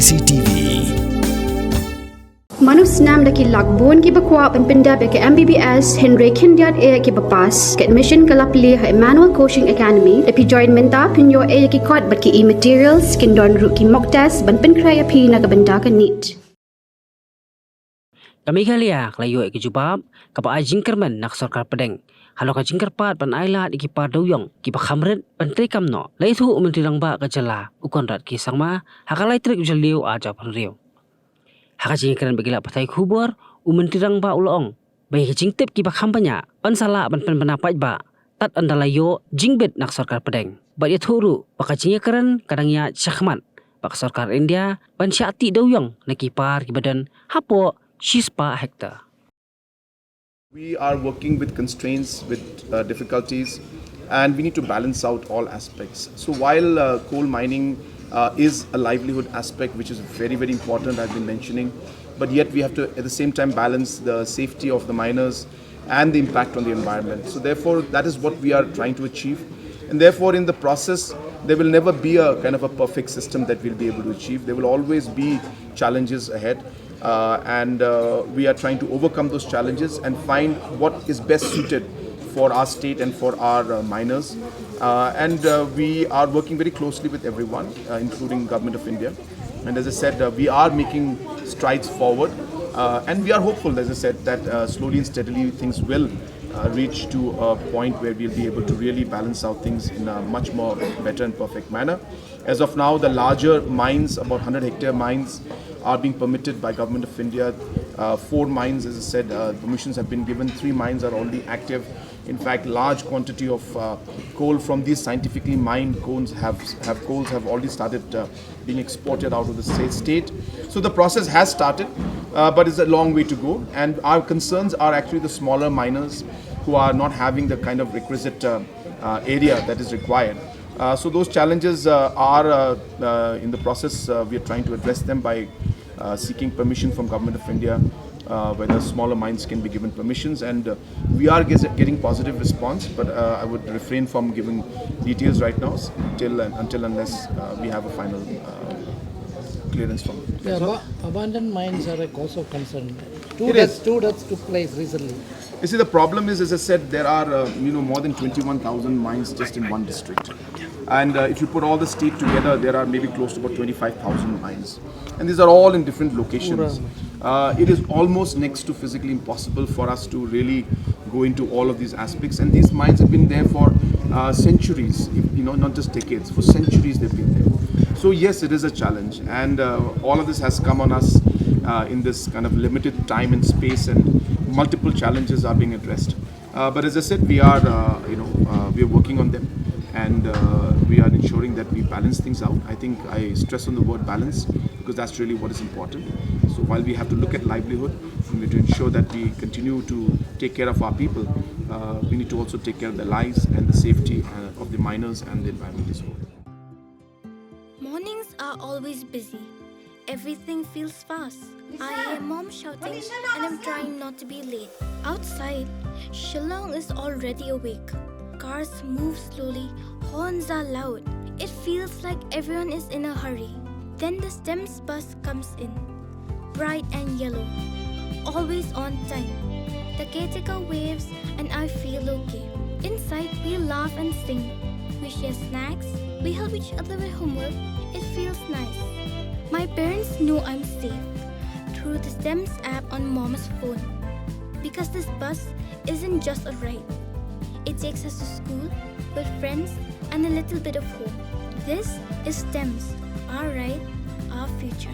CCTV Manus nam daki lagbon ki bakwa penpenda ke MBBS Henry Kindiat e ki bapas ke admission kalapli ha Emmanuel Coaching Academy epi join menta pinyo e ki kot bat ki materials kin don ru ki mock test ban pen kraya pi na kabenda ka neat Kami kalia klayo ke Jubab kapa Jingkyrmen nak Sorkar Pdeng halo ka Jingkyrpat pan aila di ki Dewïong ki pakhamret pan trikamno laitu menteri rangba ka jala ukon rat ki sangma hakalai trik jalio aja pan riu Haka Jingkyrmen bagila patai kubur menteri rangba ulong bai ka Jingtih ki pakhampanya pan sala pan pendapat ba tat andalayo Jingbet nak Sorkar Pdeng ba dia thuru baka Jingkyrmen kadangnya Shahman bak Sorkar India pan syati Dewïong nakipar ki badan hapo Shispa hektar. We are working with constraints, with difficulties, and we need to balance out all aspects. So while coal mining is a livelihood aspect which is very, very important, I've been mentioning, but yet we have to at the same time balance the safety of the miners and the impact on the environment. So therefore, that is what we are trying to achieve. And therefore, in the process, there will never be a kind of a perfect system that we'll be able to achieve. There will always be challenges ahead. And we are trying to overcome those challenges and find what is best suited for our state and for our miners. And we are working very closely with everyone, including Government of India. And as I said, we are making strides forward. And we are hopeful, as I said, that slowly and steadily things will reach to a point where we'll be able to really balance out things in a much more better and perfect manner. As of now, the larger mines, about 100-hectare mines, are being permitted by Government of India. 4 mines, as I said, permissions have been given. 3 mines are already active. In fact, large quantity of coal from these scientifically mined coals have already started being exported out of the state. So the process has started, but it's a long way to go. And our concerns are actually the smaller miners who are not having the kind of requisite area that is required. So those challenges are in the process. We are trying to address them by seeking permission from Government of India, whether smaller mines can be given permissions, and we are getting positive response, but I would refrain from giving details right now until unless we have a final clearance from it. Yeah, abandoned mines are also concerned. Two deaths took place recently. You see, the problem is, as I said, there are more than 21,000 mines just in one district. And if you put all the state together, there are maybe close to about 25,000 mines. And these are all in different locations. It is almost next to physically impossible for us to really go into all of these aspects. And these mines have been there for centuries, not just decades. For centuries they've been there. So yes, it is a challenge. And all of this has come on us in this kind of limited time and space, and multiple challenges are being addressed. But as I said, we are working on them. And we are ensuring that we balance things out. I think I stress on the word balance because that's really what is important. So while we have to look at livelihood, we need to ensure that we continue to take care of our people. We need to also take care of their lives and the safety of the miners and the environment as well. Mornings are always busy. Everything feels fast. I hear mom shouting and I'm trying not to be late. Outside, Shillong is already awake. Cars move slowly, horns are loud. It feels like everyone is in a hurry. Then the STEMS bus comes in, bright and yellow, always on time. The caretaker waves and I feel okay. Inside we laugh and sing. We share snacks, we help each other with homework. It feels nice. My parents know I'm safe through the STEMS app on mom's phone. Because this bus isn't just a ride. It takes us to school, with friends, and a little bit of hope. This is STEMS, our right, our future.